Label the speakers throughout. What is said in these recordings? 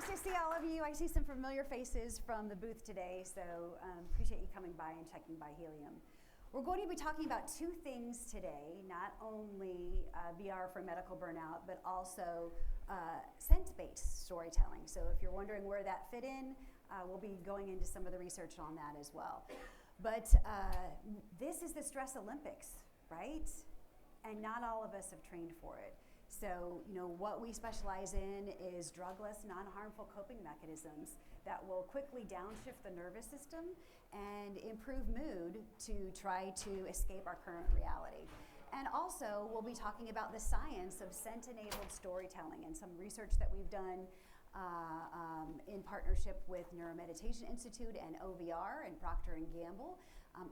Speaker 1: to see all of you. I see some familiar faces from the booth today, so appreciate you coming by and checking by Healium. We're going to be talking about two things today, not only VR for medical burnout, but also scent-based storytelling. So if you're wondering where that fit in, we'll be going into some of the research on that as well. But this is the Stress Olympics, right? And not all of us have trained for it. So, what we specialize in is drugless, non-harmful coping mechanisms that will quickly downshift the nervous system and improve mood to try to escape our current reality. And also, we'll be talking about the science of scent-enabled storytelling and some research that we've done in partnership with Neuromeditation Institute and OVR and Procter & Gamble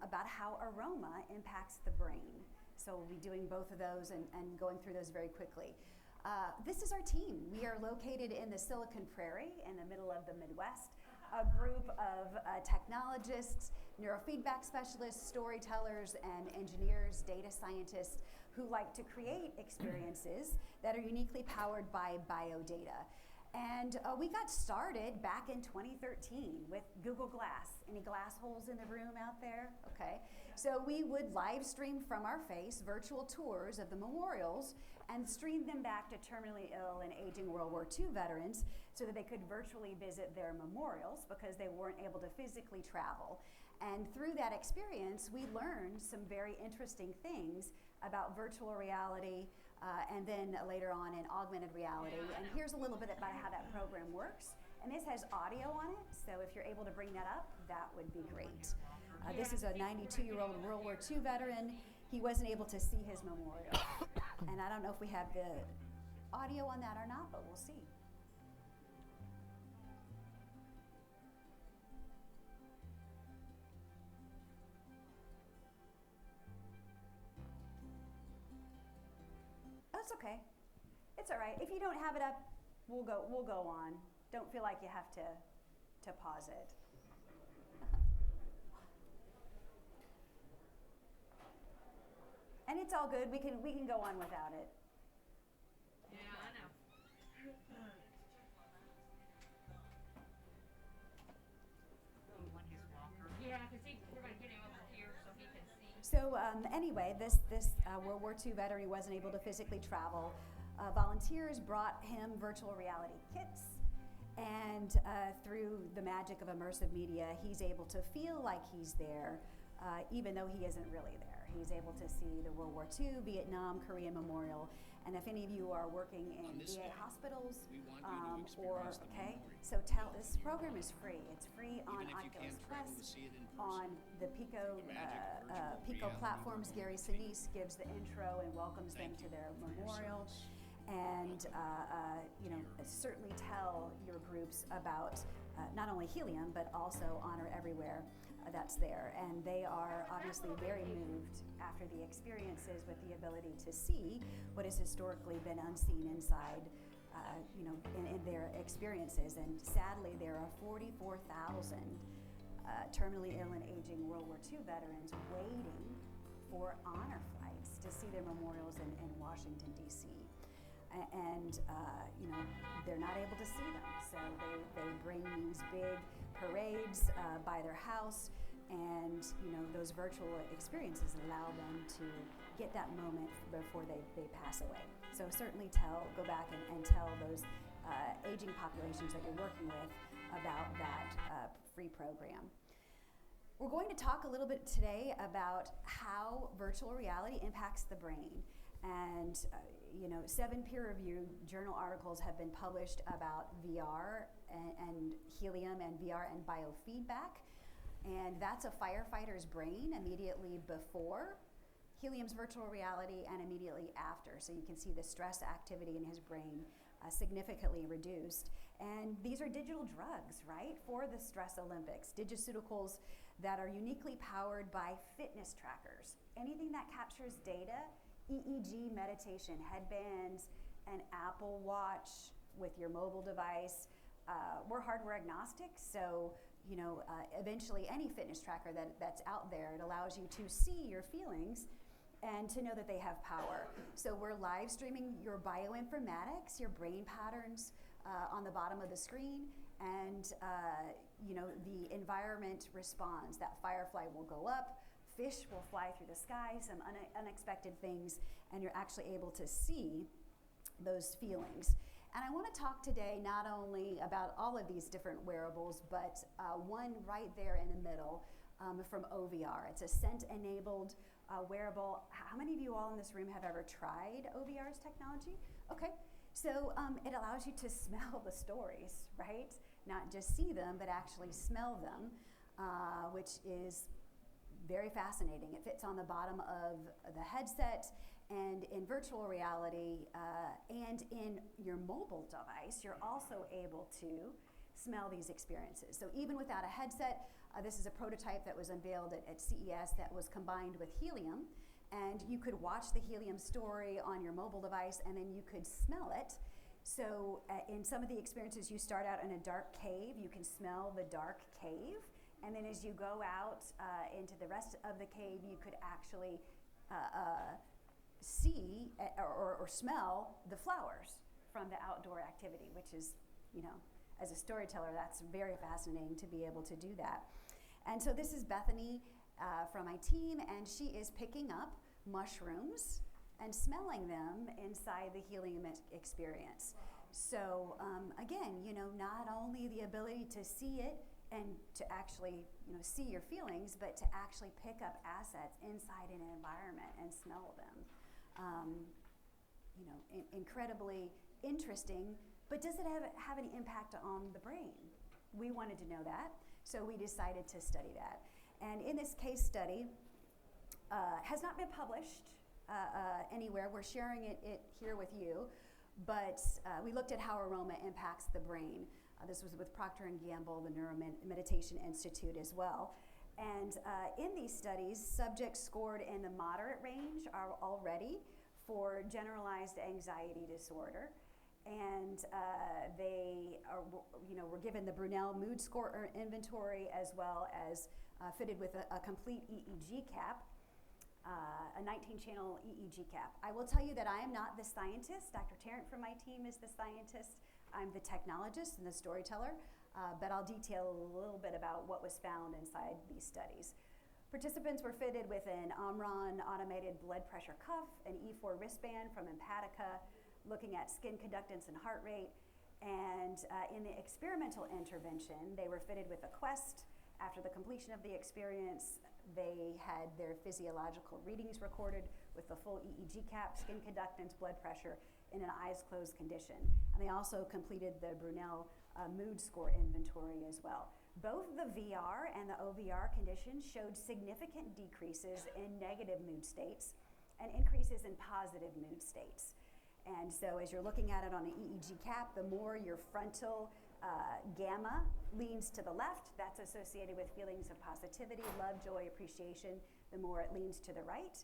Speaker 1: about how aroma impacts the brain. So we'll be doing both of those and going through those very quickly. This is our team. We are located in the Silicon Prairie in the middle of the Midwest, a group of technologists, neurofeedback specialists, storytellers, and engineers, data scientists who like to create experiences that are uniquely powered by biodata. And we got started back in 2013 with Google Glass. Any glass holes in the room out there? Okay. So we would live stream from our face virtual tours of the memorials and stream them back to terminally ill and aging World War II veterans so that they could virtually visit their memorials because they weren't able to physically travel. And through that experience, we learned some very interesting things about virtual reality, and then later on in augmented reality. And here's a little bit about how that program works. And this has audio on it, so if you're able to bring that up, that would be great. This is a 92-year-old World War II veteran. He wasn't able to see his memorial. And I don't know if we have the audio on that or not, but we'll see. That's okay. It's all right. If you don't have it up, we'll go on. Don't feel like you have to pause it. And it's all good. We can go on without it.
Speaker 2: Yeah, I know. You want his walker? Yeah, because we're going to get him over here so he can see.
Speaker 1: So anyway, this World War II veteran who wasn't able to physically travel, volunteers brought him virtual reality kits, and through the magic of immersive media, he's able to feel like he's there, even though he isn't really there. He's able to see the World War II, Vietnam, Korean Memorial, and if any of you are working in VA hospitals, so this program is free. It's free on Oculus Quest, on the Pico platforms. Gary Sinise gives the intro and welcomes them to their memorial. And certainly tell your groups about not only Healium, but also Honor Everywhere that's there. And they are obviously very moved after the experiences with the ability to see what has historically been unseen inside, in their experiences. And sadly, there are 44,000 terminally ill and aging World War II veterans waiting for honor flights to see their memorials in Washington, D.C. And they're not able to see them, so they bring these big parades by their house, and those virtual experiences allow them to get that moment before they pass away. So certainly go back and tell those aging populations that you're working with about that free program. We're going to talk a little bit today about how virtual reality impacts the brain. And 7 peer-reviewed journal articles have been published about VR and Healium and VR and Biofeedback. And that's a firefighter's brain immediately before Healium's virtual reality and immediately after. So you can see the stress activity in his brain significantly reduced. And these are digital drugs, right, for the Stress Olympics. Digiceuticals that are uniquely powered by fitness trackers. Anything that captures data, EEG meditation, headbands, an Apple Watch with your mobile device. We're hardware agnostic, so eventually any fitness tracker that's out there, it allows you to see your feelings and to know that they have power. So we're live streaming your bioinformatics, your brain patterns, on the bottom of the screen, and the environment responds. That firefly will go up, fish will fly through the sky, some unexpected things, and you're actually able to see those feelings. And I want to talk today not only about all of these different wearables, but one right there in the middle from OVR. It's a scent-enabled wearable. How many of you all in this room have ever tried OVR's technology? Okay, so it allows you to smell the stories, right? Not just see them, but actually smell them, which is very fascinating. It fits on the bottom of the headset, and in virtual reality and in your mobile device, you're also able to smell these experiences. So even without a headset, this is a prototype that was unveiled at CES that was combined with Healium, and you could watch the Healium story on your mobile device, and then you could smell it. So in some of the experiences, you start out in a dark cave, you can smell the dark cave, and then as you go out into the rest of the cave, you could actually see or smell the flowers from the outdoor activity, which is, as a storyteller, that's very fascinating to be able to do that. And so this is Bethany from my team, and she is picking up mushrooms and smelling them inside the Healium experience. So again, not only the ability to see it and to actually, see your feelings, but to actually pick up assets inside an environment and smell them. Incredibly interesting, but does it have any impact on the brain? We wanted to know that, so we decided to study that. And in this case study, has not been published anywhere. We're sharing it here with you, but we looked at how aroma impacts the brain. This was with Procter & Gamble, the Neuromeditation Institute as well. And in these studies, subjects scored in the moderate range are already for generalized anxiety disorder. And they were given the Brunel mood score inventory, as well as fitted with a complete EEG cap, a 19-channel EEG cap. I will tell you that I am not the scientist. Dr. Tarrant from my team is the scientist. I'm the technologist and the storyteller, but I'll detail a little bit about what was found inside these studies. Participants were fitted with an Omron automated blood pressure cuff, an E4 wristband from Empatica, looking at skin conductance and heart rate. And in the experimental intervention, they were fitted with a Quest. After the completion of the experience, they had their physiological readings recorded with the full EEG cap, skin conductance, blood pressure in an eyes closed condition. And they also completed the Brunel mood score inventory as well. Both the VR and the OVR conditions showed significant decreases in negative mood states and increases in positive mood states. And so as you're looking at it on an EEG cap, the more your frontal gamma leans to the left, that's associated with feelings of positivity, love, joy, appreciation. The more it leans to the right,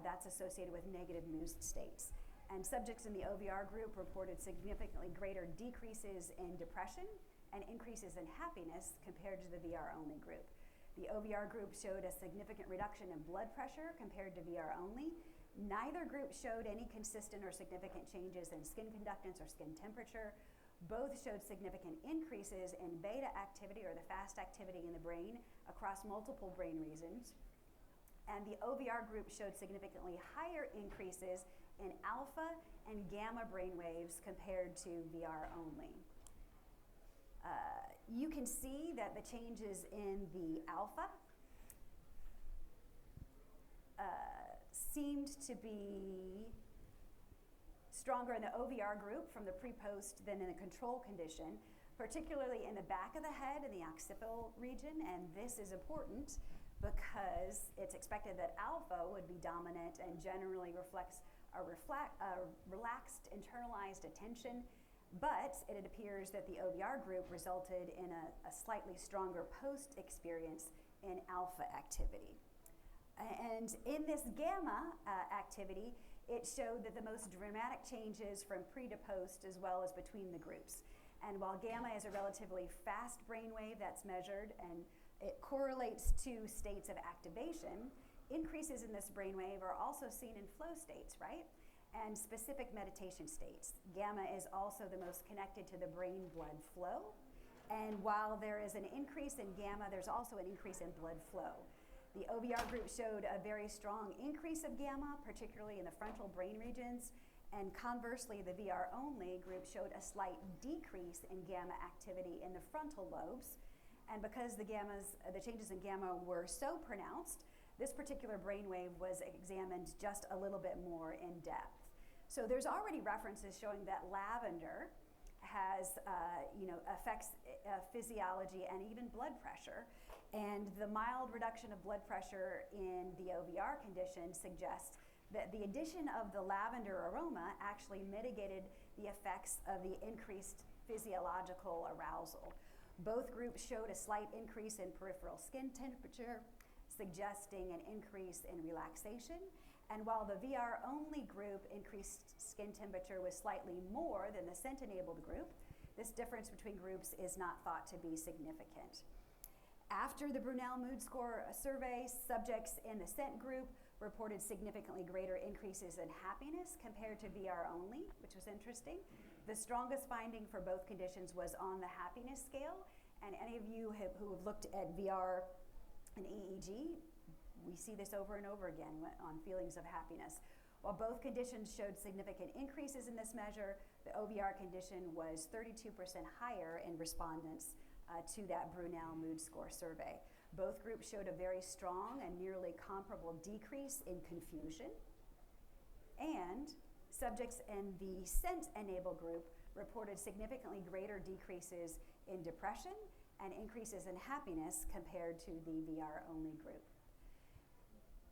Speaker 1: that's associated with negative mood states. And subjects in the OVR group reported significantly greater decreases in depression and increases in happiness compared to the VR-only group. The OVR group showed a significant reduction in blood pressure compared to VR only. Neither group showed any consistent or significant changes in skin conductance or skin temperature. Both showed significant increases in beta activity, or the fast activity in the brain, across multiple brain regions. And the OVR group showed significantly higher increases in alpha and gamma brain waves compared to VR only. You can see that the changes in the alpha seemed to be stronger in the OVR group from the pre-post than in the control condition, particularly in the back of the head in the occipital region. And this is important because it's expected that alpha would be dominant and generally reflects a relaxed, internalized attention. But it appears that the OVR group resulted in a slightly stronger post experience in alpha activity. And in this gamma activity, it showed that the most dramatic changes from pre to post, as well as between the groups. And while gamma is a relatively fast brainwave that's measured and it correlates to states of activation, increases in this brainwave are also seen in flow states, right? and specific meditation states. Gamma is also the most connected to the brain-blood flow. And while there is an increase in gamma, there's also an increase in blood flow. The OBR group showed a very strong increase of gamma, particularly in the frontal brain regions. And conversely, the VR-only group showed a slight decrease in gamma activity in the frontal lobes. And because the changes in gamma were so pronounced, this particular brainwave was examined just a little bit more in depth. So there's already references showing that lavender has, affects physiology and even blood pressure. And the mild reduction of blood pressure in the OVR condition suggests that the addition of the lavender aroma actually mitigated the effects of the increased physiological arousal. Both groups showed a slight increase in peripheral skin temperature, suggesting an increase in relaxation. And while the VR-only group increased skin temperature was slightly more than the scent-enabled group, this difference between groups is not thought to be significant. After the Brunel Mood Score survey, subjects in the scent group reported significantly greater increases in happiness compared to VR-only, which was interesting. The strongest finding for both conditions was on the happiness scale. And any of you who have looked at VR and EEG, we see this over and over again on feelings of happiness. While both conditions showed significant increases in this measure, the OVR condition was 32% higher in respondents to that Brunel Mood Score survey. Both groups showed a very strong and nearly comparable decrease in confusion. And subjects in the scent-enabled group reported significantly greater decreases in depression and increases in happiness compared to the VR-only group.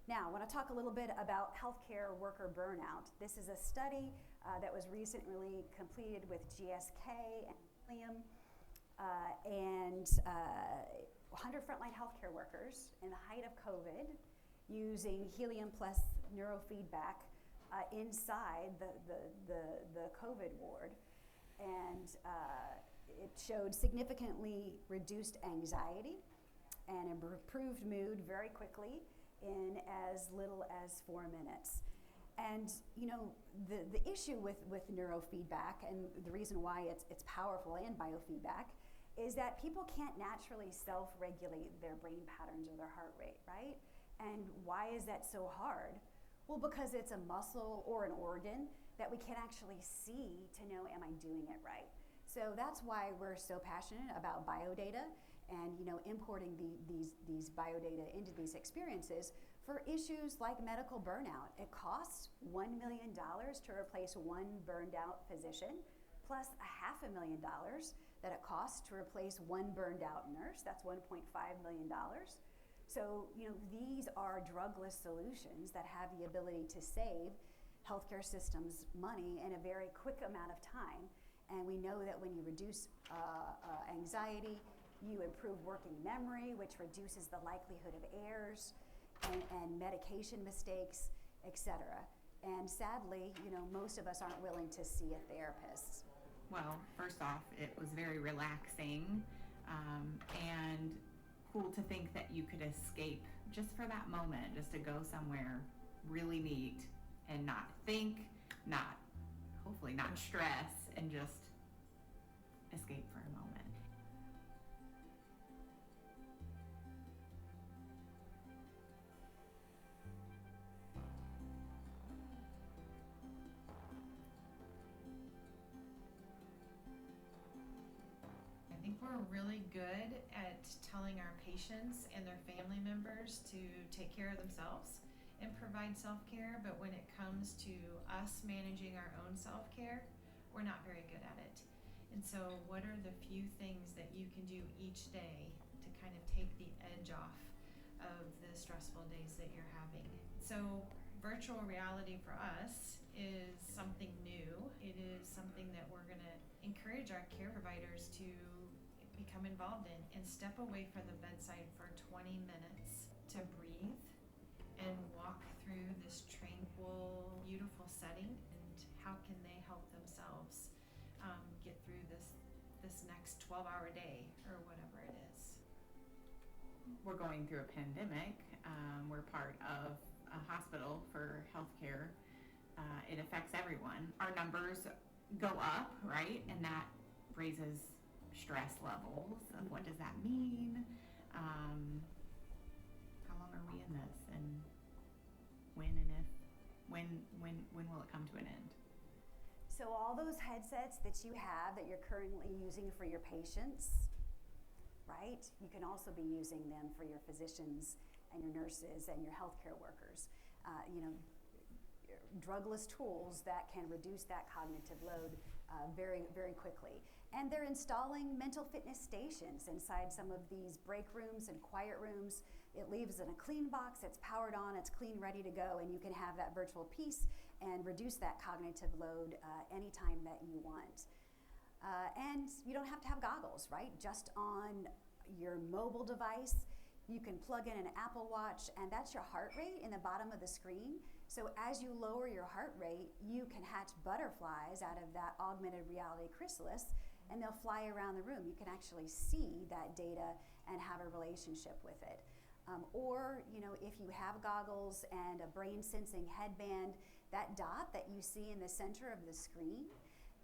Speaker 1: Now, I want to talk a little bit about healthcare worker burnout. This is a study that was recently completed with GSK and Healium, and 100 frontline healthcare workers in the height of COVID using Healium plus neurofeedback inside the COVID ward. And it showed significantly reduced anxiety and improved mood very quickly in as little as 4 minutes. And the issue with neurofeedback, and the reason why it's powerful, and biofeedback, is that people can't naturally self-regulate their brain patterns or their heart rate, right? And why is that so hard? Well, because it's a muscle or an organ that we can't actually see to know, am I doing it right? So that's why we're so passionate about biodata and importing these biodata into these experiences for issues like medical burnout. It costs $1 million to replace one burned out physician, plus $500,000 that it costs to replace one burned out nurse. That's $1.5 million. So these are drugless solutions that have the ability to save healthcare systems money in a very quick amount of time. And we know that when you reduce anxiety, you improve working memory, which reduces the likelihood of errors and medication mistakes, etc. And sadly, most of us aren't willing to see a therapist.
Speaker 3: Well, first off, it was very relaxing and cool to think that you could escape just for that moment, just to go somewhere really neat and not think, hopefully not stress, and just escape for a moment.
Speaker 4: I think we're really good at telling our patients and their family members to take care of themselves and provide self-care, but when it comes to us managing our own self-care, we're not very good at it. And so what are the few things that you can do each day to kind of take the edge off of the stressful days that you're having? So virtual reality for us is something new. It is something that we're going to encourage our care providers to become involved in and step away from the bedside for 20 minutes to breathe and walk through this tranquil, beautiful setting, and how can they help themselves get through this next 12-hour day or whatever it is.
Speaker 3: We're going through a pandemic. We're part of a hospital for healthcare it affects everyone. Our numbers go up, right? And that raises stress levels of what does that mean? How long are we in this, and when and if when will it come to an end?
Speaker 1: So all those headsets that you have that you're currently using for your patients, right? You can also be using them for your physicians and your nurses and your healthcare workers. Drugless tools that can reduce that cognitive load very, very quickly. And they're installing mental fitness stations inside some of these break rooms and quiet rooms. It leaves in a clean box, it's powered on, it's clean, ready to go, and you can have that virtual piece and reduce that cognitive load anytime that you want. And you don't have to have goggles, right? Just on your mobile device, you can plug in an Apple Watch, and that's your heart rate in the bottom of the screen. So as you lower your heart rate, you can hatch butterflies out of that augmented reality chrysalis, and they'll fly around the room. You can actually see that data and have a relationship with it. Or if you have goggles and a brain sensing headband, that dot that you see in the center of the screen,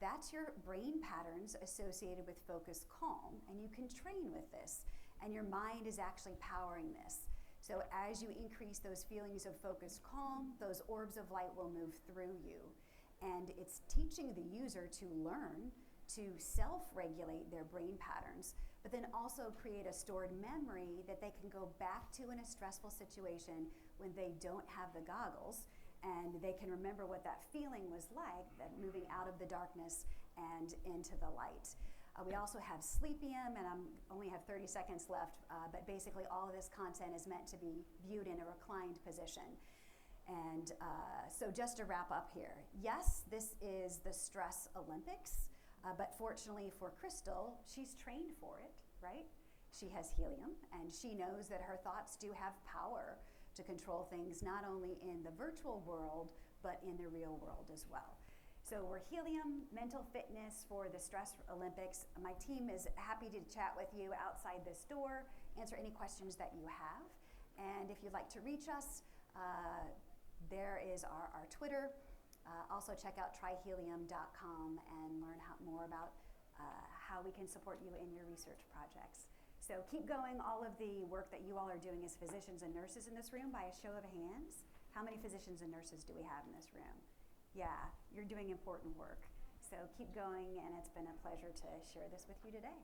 Speaker 1: that's your brain patterns associated with focus calm, and you can train with this, and your mind is actually powering this. So as you increase those feelings of focus calm, those orbs of light will move through you, and it's teaching the user to learn to self-regulate their brain patterns, but then also create a stored memory that they can go back to in a stressful situation when they don't have the goggles, and they can remember what that feeling was like, that moving out of the darkness and into the light. We also have Sleepium, and I only have 30 seconds left, but basically all of this content is meant to be viewed in a reclined position. And so just to wrap up here, yes, this is the Stress Olympics, but fortunately for Crystal, she's trained for it, right? She has Healium, and she knows that her thoughts do have power to control things not only in the virtual world, but in the real world as well. So we're Healium, mental fitness for the Stress Olympics. My team is happy to chat with you outside this door, answer any questions that you have. And if you'd like to reach us, there is our Twitter. Also check out tryhealium.com and learn more about how we can support you in your research projects. So keep going all of the work that you all are doing as physicians and nurses in this room. By a show of hands, how many physicians and nurses do we have in this room? Yeah, you're doing important work. So keep going, and it's been a pleasure to share this with you today.